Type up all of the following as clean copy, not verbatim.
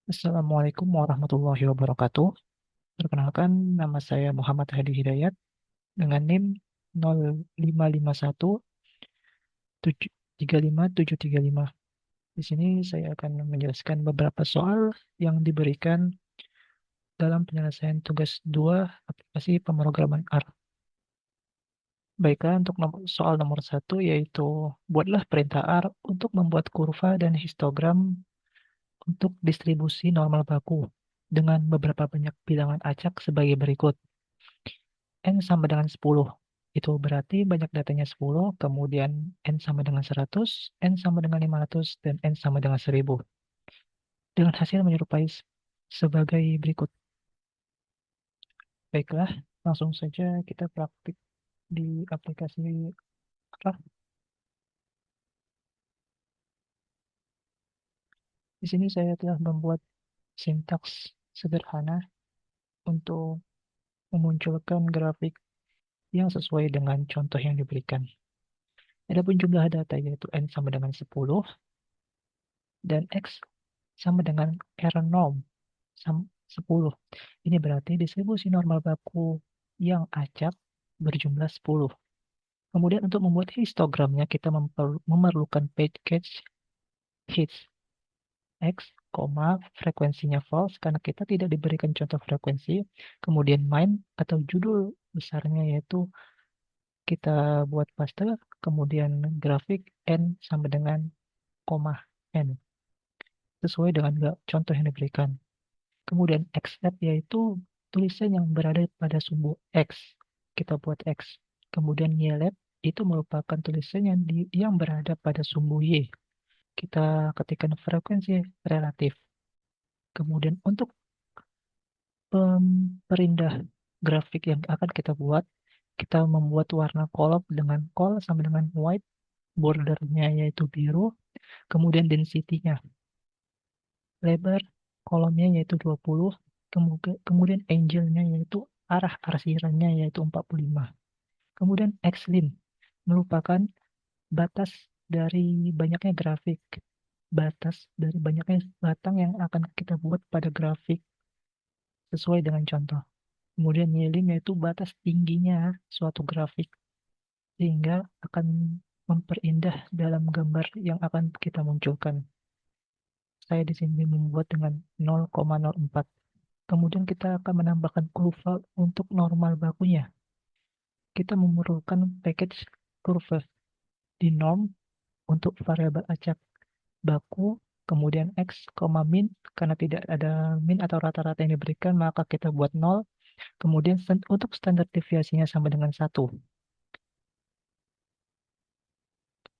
Assalamualaikum warahmatullahi wabarakatuh. Perkenalkan, nama saya Muhammad Hadi Hidayat dengan NIM 05517353735. Di sini saya akan menjelaskan beberapa soal yang diberikan dalam penyelesaian tugas 2 aplikasi pemrograman R. Baiklah, untuk soal nomor 1 yaitu buatlah perintah R untuk membuat kurva dan histogram untuk distribusi normal baku dengan beberapa banyak bilangan acak sebagai berikut. N sama dengan 10. Itu berarti banyak datanya 10, kemudian N sama dengan 100, N sama dengan 500, dan N sama dengan 1000. Dengan hasil menyerupai sebagai berikut. Baiklah, langsung saja kita praktik di aplikasi apa? Di sini saya telah membuat sintaks sederhana untuk memunculkan grafik yang sesuai dengan contoh yang diberikan. Adapun jumlah data yaitu N sama dengan 10 dan X sama dengan R0 10. Ini berarti distribusi normal baku yang acak berjumlah 10. Kemudian untuk membuat histogramnya kita memerlukan package hits X, frekuensinya false karena kita tidak diberikan contoh frekuensi. Kemudian main atau judul besarnya yaitu kita buat paste, kemudian grafik N sama dengan koma N sesuai dengan contoh yang diberikan. Kemudian XZ yaitu tulisan yang berada pada sumbu X. Kita buat X. Kemudian YLab itu merupakan tulisan yang berada pada sumbu Y. Kita ketikkan frekuensi relatif. Kemudian untuk perindah grafik yang akan kita buat, kita membuat warna kolom dengan col sama dengan white, bordernya yaitu biru, kemudian density-nya. Lebar kolomnya yaitu 20, kemudian angle-nya yaitu arah arsirannya yaitu 45. Kemudian X-lim merupakan batas dari banyaknya grafik, batas dari banyaknya batang yang akan kita buat pada grafik sesuai dengan contoh. Kemudian Y-lim yaitu batas tingginya suatu grafik sehingga akan memperindah dalam gambar yang akan kita munculkan. Saya di sini membuat dengan 0,04. Kemudian kita akan menambahkan kurva untuk normal bakunya. Kita memerlukan package kurva di norm untuk variabel acak baku, kemudian x, min, karena tidak ada min atau rata-rata yang diberikan, maka kita buat 0. Kemudian untuk standar deviasinya sama dengan 1.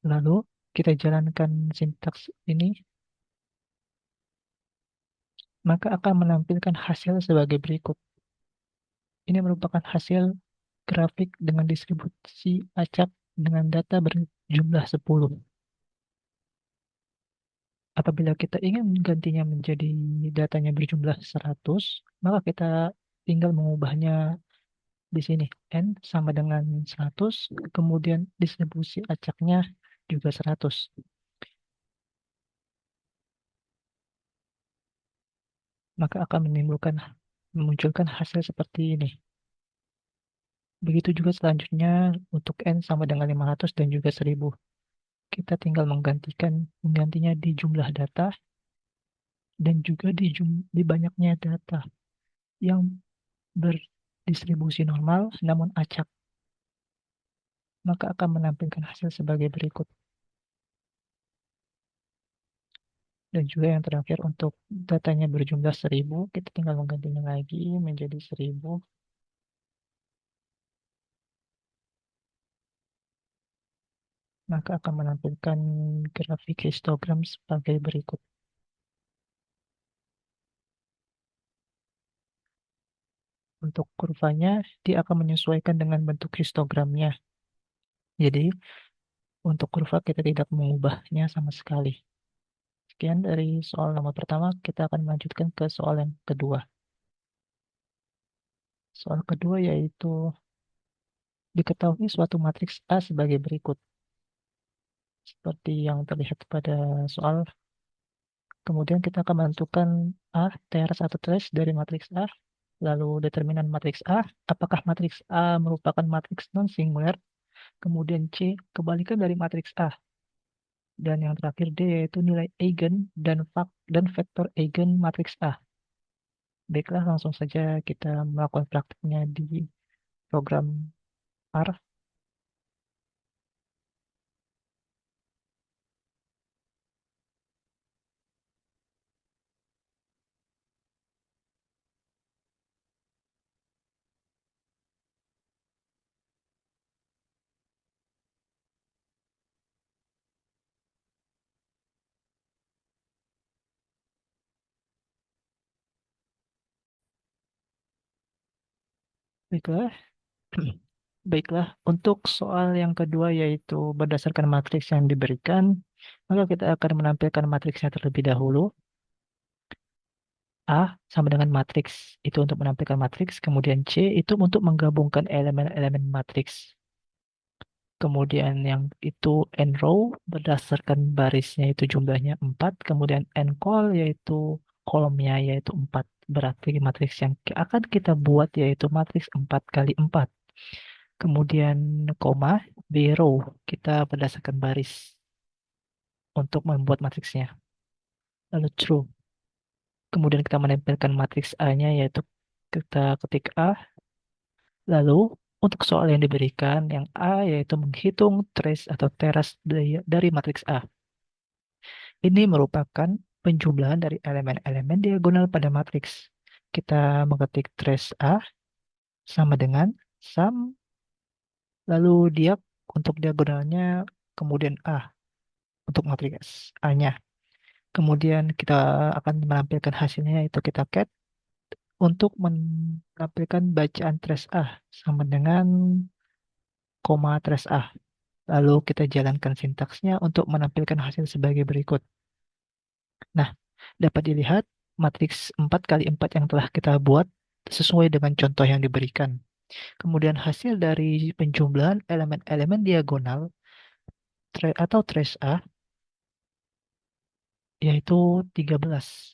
Lalu kita jalankan sintaks ini, maka akan menampilkan hasil sebagai berikut. Ini merupakan hasil grafik dengan distribusi acak dengan data berjumlah 10. Apabila kita ingin menggantinya menjadi datanya berjumlah 100, maka kita tinggal mengubahnya di sini. N sama dengan 100, kemudian distribusi acaknya juga 100. Maka akan memunculkan hasil seperti ini. Begitu juga selanjutnya untuk N sama dengan 500 dan juga 1000. Kita tinggal menggantinya di jumlah data dan juga di banyaknya data yang berdistribusi normal namun acak. Maka akan menampilkan hasil sebagai berikut. Dan juga yang terakhir untuk datanya berjumlah 1000, kita tinggal menggantinya lagi menjadi 1000. Maka akan menampilkan grafik histogram sebagai berikut. Untuk kurvanya, dia akan menyesuaikan dengan bentuk histogramnya. Jadi, untuk kurva kita tidak mengubahnya sama sekali. Sekian dari soal nomor pertama, kita akan melanjutkan ke soal yang kedua. Soal kedua yaitu diketahui suatu matriks A sebagai berikut. Seperti yang terlihat pada soal Kemudian kita akan menentukan A, teras atau trace dari matriks A. Lalu determinan matriks A, apakah matriks A merupakan matriks non-singular. Kemudian C, kebalikan dari matriks A. Dan yang terakhir D, yaitu nilai eigen dan vektor eigen matriks A. Baiklah, langsung saja kita melakukan praktiknya di program R. Baiklah, baiklah. Untuk soal yang kedua yaitu berdasarkan matriks yang diberikan, maka kita akan menampilkan matriksnya terlebih dahulu. A sama dengan matriks itu untuk menampilkan matriks, kemudian C itu untuk menggabungkan elemen-elemen matriks. Kemudian yang itu n row berdasarkan barisnya itu jumlahnya 4, kemudian n col yaitu kolomnya yaitu 4. Berarti matriks yang akan kita buat yaitu matriks 4 kali 4. Kemudian koma b row kita berdasarkan baris untuk membuat matriksnya. Lalu true. Kemudian kita menempelkan matriks A-nya yaitu kita ketik A. Lalu untuk soal yang diberikan yang A yaitu menghitung trace atau teras dari matriks A. Ini merupakan penjumlahan dari elemen-elemen diagonal pada matriks. Kita mengetik trace A sama dengan sum, lalu dia untuk diagonalnya, kemudian A untuk matriks A-nya. Kemudian kita akan menampilkan hasilnya, yaitu kita cat untuk menampilkan bacaan trace A sama dengan koma trace A. Lalu kita jalankan sintaksnya untuk menampilkan hasil sebagai berikut. Nah, dapat dilihat matriks 4 kali 4 yang telah kita buat sesuai dengan contoh yang diberikan. Kemudian hasil dari penjumlahan elemen-elemen diagonal atau trace A yaitu 13.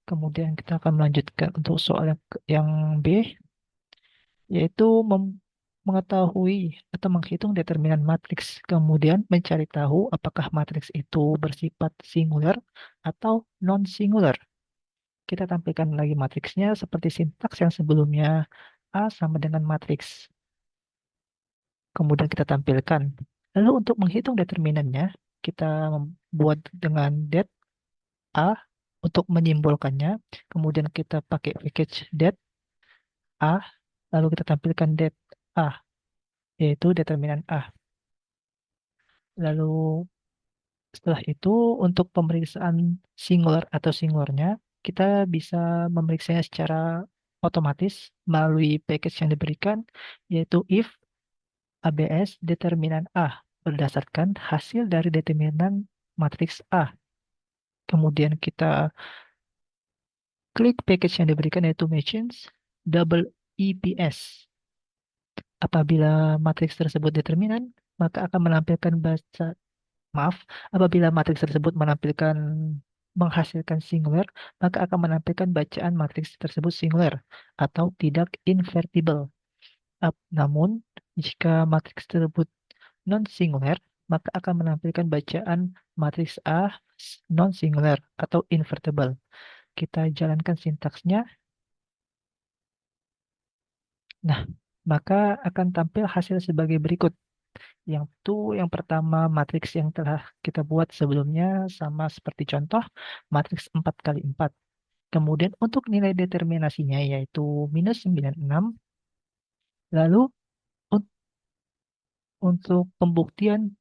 Kemudian kita akan melanjutkan untuk soal yang B yaitu mengetahui atau menghitung determinan matriks, kemudian mencari tahu apakah matriks itu bersifat singular atau non-singular. Kita tampilkan lagi matriksnya seperti sintaks yang sebelumnya, A sama dengan matriks. Kemudian kita tampilkan. Lalu untuk menghitung determinannya, kita membuat dengan det A untuk menyimbolkannya. Kemudian kita pakai package det A, lalu kita tampilkan det A, yaitu determinan A. Lalu setelah itu untuk pemeriksaan singular atau singularnya, kita bisa memeriksanya secara otomatis melalui package yang diberikan, yaitu if ABS determinan A berdasarkan hasil dari determinan matriks A. Kemudian kita klik package yang diberikan yaitu machines double EPS. Apabila matriks tersebut determinan, maka akan menampilkan apabila matriks tersebut menghasilkan singular, maka akan menampilkan bacaan matriks tersebut singular atau tidak invertible. Namun, jika matriks tersebut non-singular, maka akan menampilkan bacaan matriks A non-singular atau invertible. Kita jalankan sintaksnya. Nah, maka akan tampil hasil sebagai berikut. Yang pertama matriks yang telah kita buat sebelumnya sama seperti contoh matriks 4 kali 4. Kemudian untuk nilai determinasinya yaitu minus 96. Lalu untuk pembuktian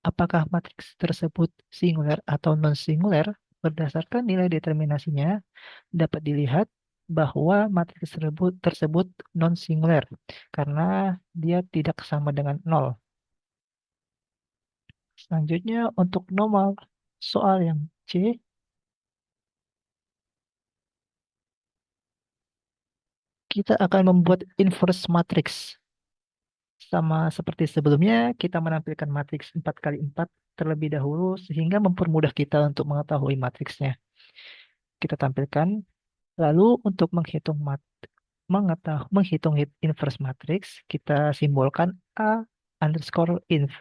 apakah matriks tersebut singular atau non-singular berdasarkan nilai determinasinya dapat dilihat bahwa matriks tersebut non-singular karena dia tidak sama dengan 0. Selanjutnya untuk normal soal yang C, kita akan membuat inverse matrix Sama seperti sebelumnya, kita menampilkan matriks 4 kali 4 terlebih dahulu sehingga mempermudah kita untuk mengetahui matriksnya. Kita tampilkan. Lalu untuk menghitung inverse matrix, kita simbolkan A underscore inv.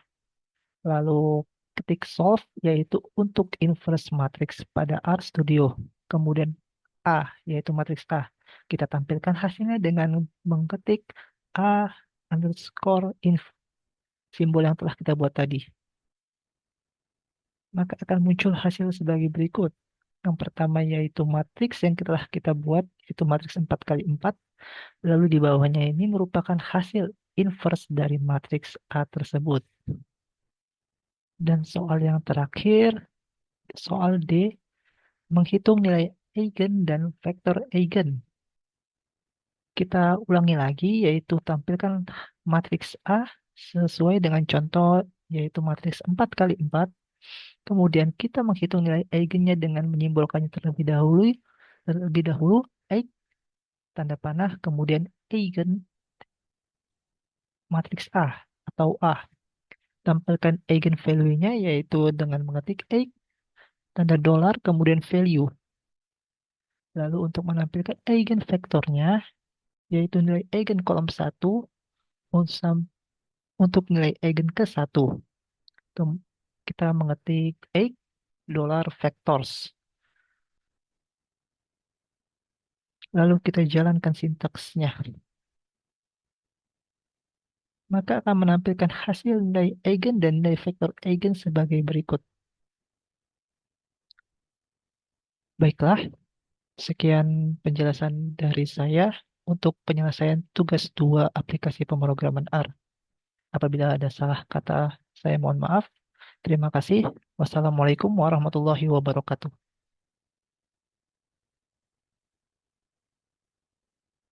Lalu ketik solve, yaitu untuk inverse matrix pada RStudio. Kemudian A, yaitu matriks A. Kita tampilkan hasilnya dengan mengetik A underscore inv, simbol yang telah kita buat tadi. Maka akan muncul hasil sebagai berikut. Yang pertama yaitu matriks yang telah kita buat, yaitu matriks 4 kali 4. Lalu di bawahnya ini merupakan hasil inverse dari matriks A tersebut. Dan soal yang terakhir, soal D, menghitung nilai eigen dan vektor eigen. Kita ulangi lagi, yaitu tampilkan matriks A sesuai dengan contoh, yaitu matriks 4 kali 4. Kemudian kita menghitung nilai eigennya dengan menyimbolkannya terlebih dahulu, eig, tanda panah, kemudian eigen, matriks A atau A. Tampilkan eigenvalue-nya yaitu dengan mengetik eig, tanda dolar, kemudian value. Lalu untuk menampilkan eigenvektornya, yaitu nilai eigen kolom 1 untuk nilai eigen ke 1. Kita mengetik eig dolar vectors. Lalu kita jalankan sintaksnya. Maka akan menampilkan hasil nilai eigen dan nilai vektor eigen sebagai berikut. Baiklah, sekian penjelasan dari saya untuk penyelesaian tugas 2 aplikasi pemrograman R. Apabila ada salah kata, saya mohon maaf. Terima kasih. Wassalamualaikum warahmatullahi wabarakatuh.